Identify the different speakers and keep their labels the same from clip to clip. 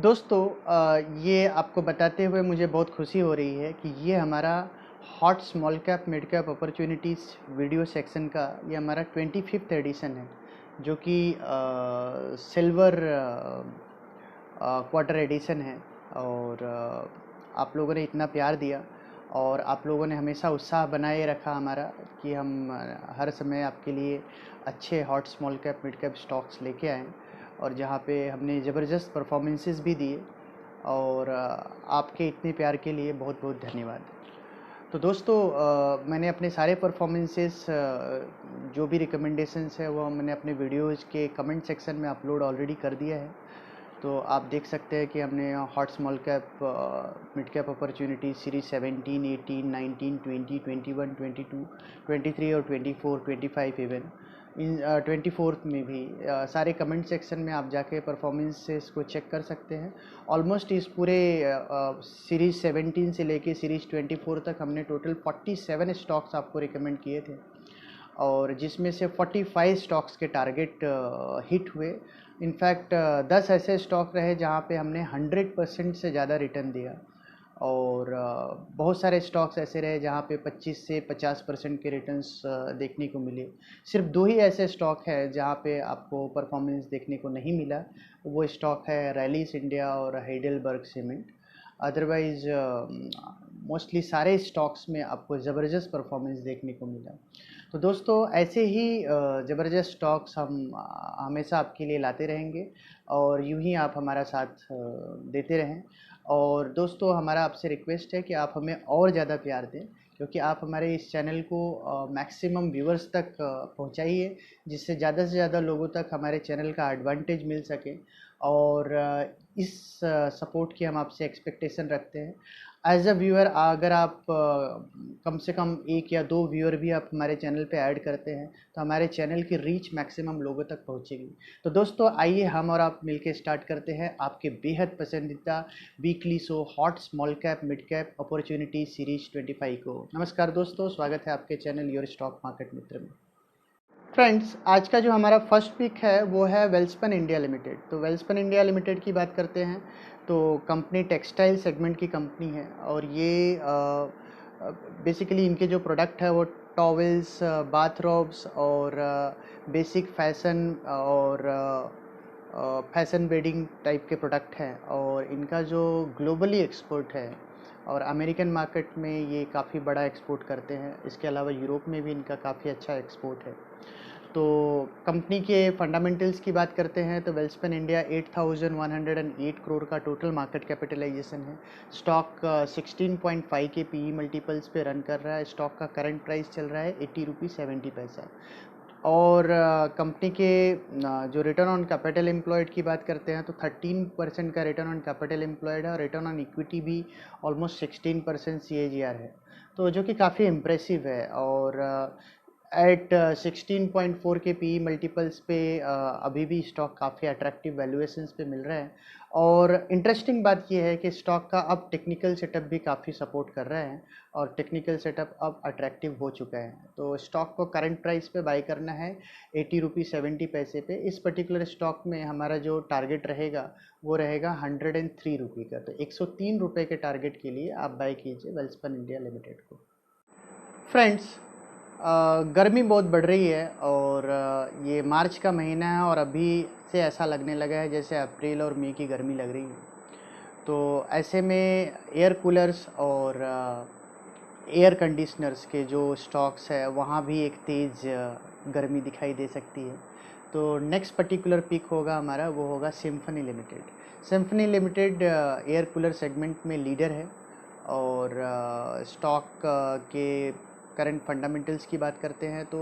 Speaker 1: दोस्तों ये आपको बताते हुए मुझे बहुत खुशी हो रही है कि ये हमारा hot small cap mid cap opportunities video section का ये हमारा 25th एडिशन है, जो कि सिल्वर क्वार्टर एडिशन है। और आप लोगों ने इतना प्यार दिया और आप लोगों ने हमेशा उत्साह बनाए रखा हमारा कि हम हर समय आपके लिए अच्छे hot small cap mid cap stocks लेके आएँ, और जहाँ पे हमने ज़बरदस्त परफॉर्मेंसेस भी दिए। और आपके इतने प्यार के लिए बहुत बहुत धन्यवाद। तो दोस्तों मैंने अपने सारे परफॉर्मेंसेस जो भी रिकमेंडेशंस है वो मैंने अपने वीडियोज़ के कमेंट सेक्शन में अपलोड ऑलरेडी कर दिया है। तो आप देख सकते हैं कि हमने hot small cap mid cap opportunity series 17, 18, 19, 20, 21, 22, 23 और 24, 25 इवन इन 24th में भी सारे कमेंट सेक्शन में आप जाके परफॉर्मेंसेस को चेक कर सकते हैं। ऑलमोस्ट इस पूरे सीरीज़ 17 से लेके सीरीज़ 24 तक हमने टोटल 47 स्टॉक्स आपको रिकमेंड किए थे, और जिसमें से 45 स्टॉक्स के टारगेट हिट हुए। इनफैक्ट 10 ऐसे स्टॉक रहे जहां पे हमने 100% से ज़्यादा रिटर्न दिया, और बहुत सारे स्टॉक्स ऐसे रहे जहां पे 25 से 50% के रिटर्न्स देखने को मिले। सिर्फ दो ही ऐसे स्टॉक है जहां पे आपको परफॉर्मेंस देखने को नहीं मिला। वो स्टॉक है रैलीस इंडिया और हाइडेलबर्ग सीमेंट। अदरवाइज मोस्टली सारे स्टॉक्स में आपको ज़बरदस्त परफॉर्मेंस देखने को मिला। तो दोस्तों ऐसे ही ज़बरदस्त स्टॉक्स हम हमेशा आपके लिए लाते रहेंगे, और यूं ही आप हमारा साथ देते रहें। और दोस्तों हमारा आपसे रिक्वेस्ट है कि आप हमें और ज़्यादा प्यार दें, क्योंकि आप हमारे इस चैनल को मैक्सिमम व्यूअर्स तक पहुंचाइए, जिससे ज़्यादा से ज़्यादा लोगों तक हमारे चैनल का एडवांटेज मिल सके। और इस सपोर्ट की हम आपसे एक्सपेक्टेशन रखते हैं। एज अ व्यूअर अगर आप कम से कम एक या दो व्यूअर भी आप हमारे चैनल पे ऐड करते हैं तो हमारे चैनल की रीच मैक्सिमम लोगों तक पहुंचेगी। तो दोस्तों आइए हम और आप मिलके स्टार्ट करते हैं आपके बेहद पसंदीदा weekly show hot small cap mid cap opportunity series 25 को। नमस्कार दोस्तों, स्वागत है आपके चैनल योर स्टॉक मार्केट मित्र में। फ्रेंड्स, आज का जो हमारा फर्स्ट पिक है वो है वेल्सपन इंडिया लिमिटेड। तो वेल्सपन इंडिया लिमिटेड की बात करते हैं तो कंपनी टेक्सटाइल सेगमेंट की कंपनी है, और ये बेसिकली इनके जो प्रोडक्ट है वो टॉवेल्स, बाथरोब्स और बेसिक फैशन और फैशन वेडिंग टाइप के प्रोडक्ट हैं। और इनका जो ग्लोबली एक्सपोर्ट है, और अमेरिकन मार्केट में ये काफ़ी बड़ा एक्सपोर्ट करते हैं। इसके अलावा यूरोप में भी इनका काफ़ी अच्छा एक्सपोर्ट है। तो कंपनी के फंडामेंटल्स की बात करते हैं तो वेल्सपन इंडिया 8108 करोड़ का टोटल मार्केट कैपिटलाइजेशन है। स्टॉक 16.5 के पीई मल्टीपल्स पे रन कर रहा है। स्टॉक का करंट प्राइस चल रहा है 80 रुपीज़ 70 पैसा। और कंपनी के जो रिटर्न ऑन कैपिटल एम्प्लॉयड की बात करते हैं तो 13% का रिटर्न ऑन कैपिटल एम्प्लॉयड है, और रिटर्न ऑन इक्विटी भी ऑलमोस्ट 16% CAGR है, तो जो कि काफ़ी इम्प्रेसिव है। और एट 16.4 के पी मल्टीपल्स पे अभी भी स्टॉक काफ़ी अट्रैक्टिव वैल्यूएशंस पे मिल रहा है। और इंटरेस्टिंग बात यह है कि स्टॉक का अब टेक्निकल सेटअप भी काफ़ी सपोर्ट कर रहा है, और टेक्निकल सेटअप अब अट्रैक्टिव हो चुका है। तो स्टॉक को करंट प्राइस पे बाई करना है 80 रुपीज़ 70 पैसे पे। इस पर्टिकुलर स्टॉक में हमारा जो टारगेट रहेगा वो रहेगा 103 रुपये का। तो 103 रुपये के टारगेट के लिए आप बाई कीजिए वेल्सपन इंडिया लिमिटेड को। फ्रेंड्स, गर्मी बहुत बढ़ रही है, और ये मार्च का महीना है, और अभी से ऐसा लगने लगा है जैसे अप्रैल और मई की गर्मी लग रही है। तो ऐसे में एयर कूलर्स और एयर कंडीशनर्स के जो स्टॉक्स है वहाँ भी एक तेज़ गर्मी दिखाई दे सकती है। तो नेक्स्ट पर्टिकुलर पिक होगा हमारा, वो होगा symphony limited. Symphony limited air cooler segment में लीडर है, और स्टॉक के करंट फंडामेंटल्स की बात करते हैं तो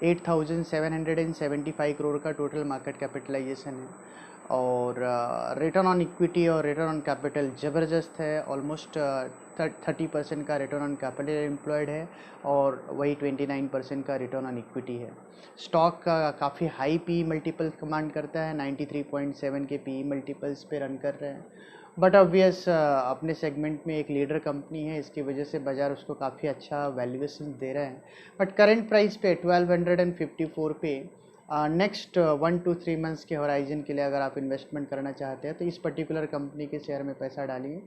Speaker 1: 8775 करोड़ का टोटल मार्केट कैपिटलाइजेशन है। और रिटर्न ऑन इक्विटी और रिटर्न ऑन कैपिटल ज़बरदस्त है। ऑलमोस्ट 30% का रिटर्न ऑन कैपिटल एम्प्लॉयड है, और वही 29% का रिटर्न ऑन इक्विटी है। स्टॉक का काफ़ी हाई पी मल्टीपल कमांड करता है, 93.7 के पी मल्टीपल्स पे रन कर रहे हैं। बट ऑब्वियस अपने सेगमेंट में एक लीडर कंपनी है, इसकी वजह से बाज़ार उसको काफ़ी अच्छा वैल्यूएशन दे रहा है। बट करंट प्राइस पे 1254 पे नेक्स्ट 1 to 3 मंथ्स के होराइजन के लिए अगर आप इन्वेस्टमेंट करना चाहते हैं तो इस पर्टिकुलर कंपनी के शेयर में पैसा डालिए।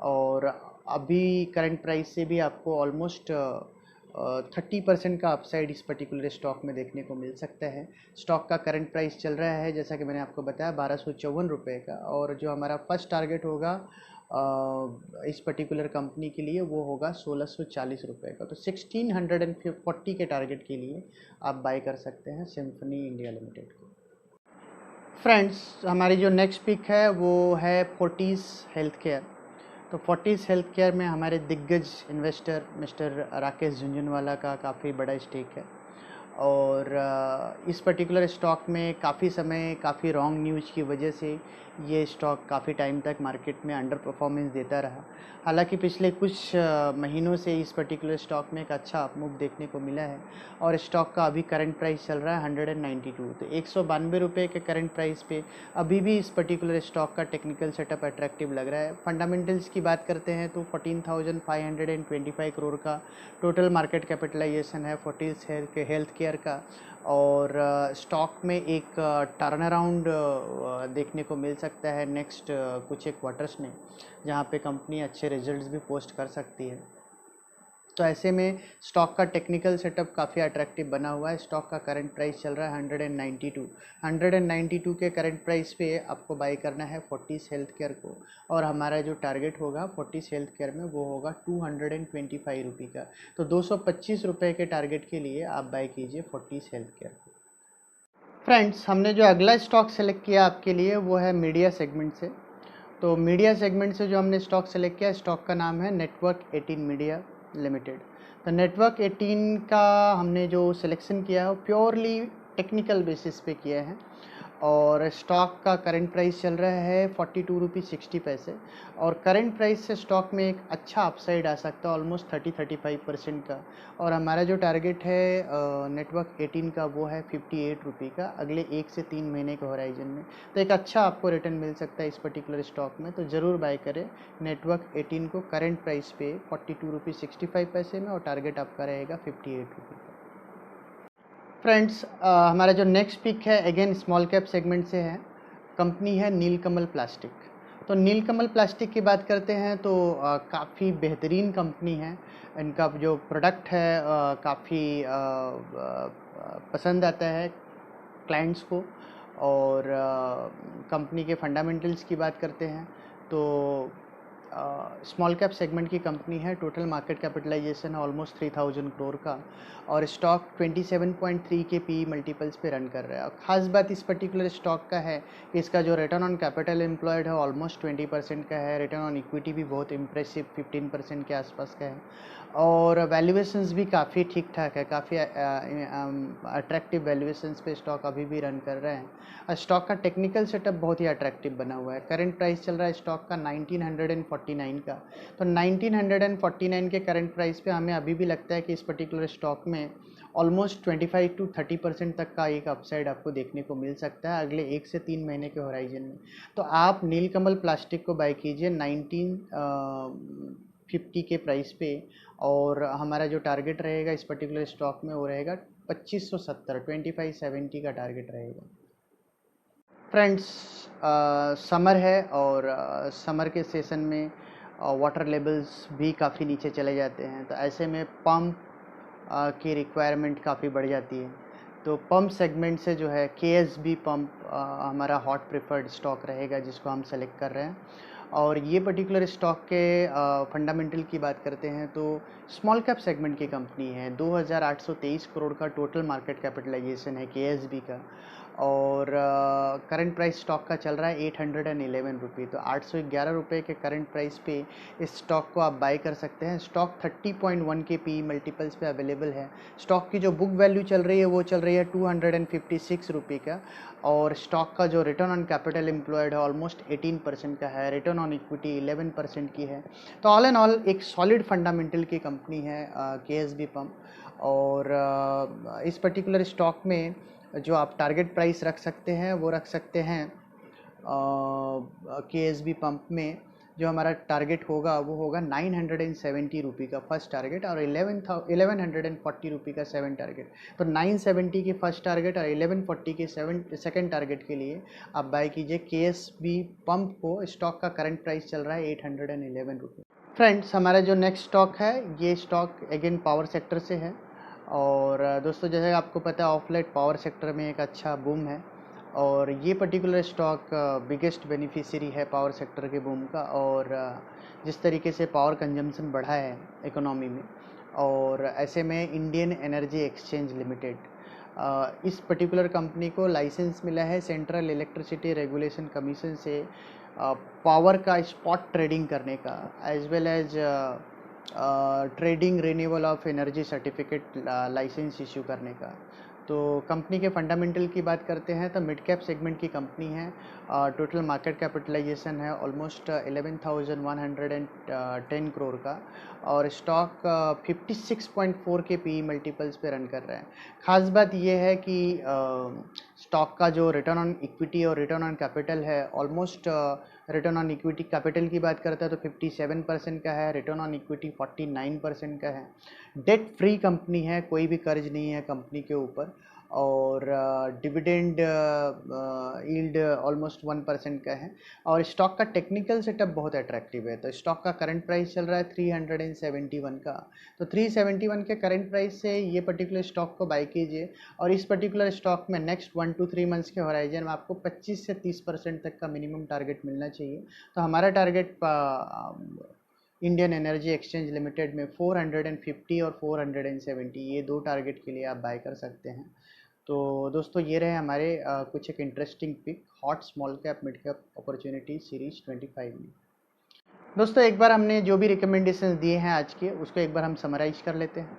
Speaker 1: और अभी करंट प्राइस से भी आपको ऑलमोस्ट 30% का अपसाइड इस पर्टिकुलर स्टॉक में देखने को मिल सकता है। स्टॉक का करंट प्राइस चल रहा है जैसा कि मैंने आपको बताया 1254 रुपये का, और जो हमारा फर्स्ट टारगेट होगा इस पर्टिकुलर कंपनी के लिए वो होगा 1640 रुपये का। तो 1640 के टारगेट के लिए आप बाय कर सकते हैं सिम्फनी इंडिया लिमिटेड को। फ्रेंड्स, हमारी जो नेक्स्ट पिक है वो है फोर्टिस हेल्थ केयर। तो फोर्टिस हेल्थ केयर में हमारे दिग्गज इन्वेस्टर मिस्टर राकेश झुंझुनवाला का काफ़ी बड़ा स्टेक है। और इस पर्टिकुलर स्टॉक में काफ़ी समय काफ़ी रॉन्ग न्यूज़ की वजह से ये स्टॉक काफ़ी टाइम तक मार्केट में अंडर परफॉर्मेंस देता रहा। हालांकि पिछले कुछ महीनों से इस पर्टिकुलर स्टॉक में एक अच्छा अपमूव देखने को मिला है, और स्टॉक का अभी करंट प्राइस चल रहा है 192। तो 192 रुपये के करंट प्राइस पे अभी भी इस पर्टिकुलर स्टॉक का टेक्निकल सेटअप अट्रैक्टिव लग रहा है। फंडामेंटल्स की बात करते हैं तो 14,525 करोड़ का टोटल मार्केट कैपिटलाइजेशन है फोर्टिस हेल्थ केयर का। और स्टॉक में एक टर्न अराउंड देखने को मिल सकता है नेक्स्ट कुछ एक क्वार्टर्स में, जहां पे कंपनी अच्छे रिजल्ट्स भी पोस्ट कर सकती है। तो ऐसे में स्टॉक का टेक्निकल सेटअप काफ़ी अट्रैक्टिव बना हुआ है। स्टॉक का करंट प्राइस चल रहा है 192 के करंट प्राइस पे आपको बाई करना है फोर्टिस हेल्थ केयर को। और हमारा जो टारगेट होगा फोर्टिस हेल्थ केयर में वो होगा 225 रुपये का। तो 225 रुपये के टारगेट के लिए आप बाई कीजिए फोर्टिस हेल्थ केयर को। फ्रेंड्स, हमने जो अगला स्टॉक सेलेक्ट किया आपके लिए वो है मीडिया सेगमेंट से। तो मीडिया सेगमेंट से जो हमने स्टॉक सेलेक्ट किया, स्टॉक का नाम है नेटवर्क 18 मीडिया लिमिटेड। तो नेटवर्क 18 का हमने जो सिलेक्शन किया है प्योरली टेक्निकल बेसिस पे किया है। और स्टॉक का करंट प्राइस चल रहा है 42 रुपये 60 पैसे, और करंट प्राइस से स्टॉक में एक अच्छा अपसाइड आ सकता है ऑलमोस्ट 30-35% का। और हमारा जो टारगेट है नेटवर्क 18 का वो है 58 रुपये का अगले 1 से 3 महीने के होराइजन में। तो एक अच्छा आपको रिटर्न मिल सकता है इस पर्टिकुलर स्टॉक में, तो ज़रूर बाय करें नेटवर्क 18 को करंट प्राइस पे 42 रुपये 65 पैसे में, और टारगेट आपका रहेगा 58 रुपये का। फ्रेंड्स, हमारा जो नेक्स्ट पिक है अगेन स्मॉल कैप सेगमेंट से है। कंपनी है नीलकमल प्लास्टिक। तो नीलकमल प्लास्टिक की बात करते हैं तो काफ़ी बेहतरीन कंपनी है। इनका जो प्रोडक्ट है काफ़ी पसंद आता है क्लाइंट्स को। और कंपनी के फंडामेंटल्स की बात करते हैं तो स्मॉल कैप सेगमेंट की कंपनी है। टोटल मार्केट कैपिटलाइजेशन है ऑलमोस्ट 3000 करोड़ का, और स्टॉक 27.3 के पी मल्टीपल्स पे रन कर रहा है। और ख़ास बात इस पर्टिकुलर स्टॉक का है कि इसका जो रिटर्न ऑन कैपिटल एम्प्लॉयड है ऑलमोस्ट 20% का है। रिटर्न ऑन इक्विटी भी बहुत इम्प्रेसिव 15% के आसपास का है। और वैल्यूएशंस भी काफ़ी ठीक ठाक है, काफ़ी अट्रैक्टिव वैल्यूएशंस पे स्टॉक अभी भी रन कर रहे हैं। स्टॉक का टेक्निकल सेटअप बहुत ही अट्रैक्टिव बना हुआ है। करंट प्राइस चल रहा है स्टॉक का 1949 का। तो 1949 के करंट प्राइस पे हमें अभी भी लगता है कि इस पर्टिकुलर स्टॉक में ऑलमोस्ट 25-30% तक का एक अपसाइड आपको देखने को मिल सकता है अगले 1 से 3 महीने के होराइजन में। तो आप नीलकमल प्लास्टिक को बाय कीजिए 1950 के प्राइस पे, और हमारा जो टारगेट रहेगा इस पर्टिकुलर स्टॉक में वो रहेगा 2570 का टारगेट रहेगा। फ्रेंड्स, समर है और समर के सेशन में वाटर लेवल्स भी काफ़ी नीचे चले जाते हैं। तो ऐसे में पंप की रिक्वायरमेंट काफ़ी बढ़ जाती है। तो पंप सेगमेंट से जो है KSB पंप हमारा हॉट प्रेफर्ड स्टॉक रहेगा जिसको हम सेलेक्ट कर रहे हैं। और ये पर्टिकुलर स्टॉक के फंडामेंटल की बात करते हैं तो स्मॉल कैप सेगमेंट की कंपनी है। 2823 करोड़ का टोटल मार्केट कैपिटलाइजेशन है KSB का, और करंट प्राइस स्टॉक का चल रहा है 811 रुपये। तो 811 रुपये के करंट प्राइस पे इस स्टॉक को आप बाय कर सकते हैं। स्टॉक 30.1 के पी मल्टीपल्स पे अवेलेबल है। स्टॉक की जो बुक वैल्यू चल रही है वो चल रही है 256 रुपये का, और स्टॉक का जो रिटर्न ऑन कैपिटल एम्प्लॉयड है ऑलमोस्ट 18% का है। रिटर्न ऑन इक्विटी 11% की है। तो ऑल एंड ऑल एक सॉलिड फंडामेंटल की कंपनी है KSB पंप। और इस पर्टिकुलर स्टॉक में जो आप टारगेट प्राइस रख सकते हैं वो रख सकते हैं KSB पंप में जो हमारा टारगेट होगा वो होगा 970 रुपी का फर्स्ट टारगेट और 1140 रुपी का सेवन टारगेट। तो 970 की फर्स्ट टारगेट और 1140 के सेकंड टारगेट के लिए आप बाय कीजिए। KSB पंप को स्टॉक का करंट प्राइस चल रहा है 811 रुपये। फ्रेंड्स, हमारा जो नेक्स्ट स्टॉक है ये स्टॉक अगेन पावर सेक्टर से है। और दोस्तों, जैसे आपको पता है ऑफ लेट पावर सेक्टर में एक अच्छा बूम है और ये पर्टिकुलर स्टॉक बिगेस्ट बेनिफिशियरी है पावर सेक्टर के बूम का। और जिस तरीके से पावर कंजम्पशन बढ़ा है इकोनॉमी में, और ऐसे में इंडियन एनर्जी एक्सचेंज लिमिटेड, इस पर्टिकुलर कंपनी को लाइसेंस मिला है सेंट्रल इलेक्ट्रिसिटी रेगुलेशन कमीशन से पावर का स्पॉट ट्रेडिंग करने का, as well as trading renewal of energy certificate licence issue करने का। तो कंपनी के फंडामेंटल की बात करते हैं तो मिड कैप सेगमेंट की कंपनी है। टोटल मार्केट कैपिटलाइजेशन है ऑलमोस्ट 11,110 करोड़ का, और स्टॉक 56.4 के पी मल्टीपल्स पे रन कर रहा है। ख़ास बात यह है कि स्टॉक का जो रिटर्न ऑन इक्विटी और रिटर्न ऑन कैपिटल है almost, return on equity capital की बात करते हैं तो 57% का है, रिटर्न ऑन इक्विटी 49% का है। डेट फ्री कंपनी है, कोई भी कर्ज नहीं है कंपनी के ऊपर, और डिविडेंड यील्ड ऑलमोस्ट 1% का है। और स्टॉक का टेक्निकल सेटअप बहुत अट्रैक्टिव है। तो स्टॉक का करंट प्राइस चल रहा है 371 का। तो 371 के करंट प्राइस से ये पर्टिकुलर स्टॉक को बाय कीजिए। और इस पर्टिकुलर स्टॉक में नेक्स्ट 1 to 3 मंथ्स के होराइजन में आपको 25 से 30% तक का मिनिमम टारगेट मिलना चाहिए। तो हमारा target Indian energy exchange limited में 450 और 470, ये दो टारगेट के लिए आप बाय कर सकते हैं। तो दोस्तों, ये रहे हमारे कुछ एक interesting pick hot small cap mid cap opportunity series 25 में। दोस्तों, एक बार हमने जो भी रिकमेंडेशंस दिए हैं आज के, उसको एक बार हम समराइज कर लेते हैं।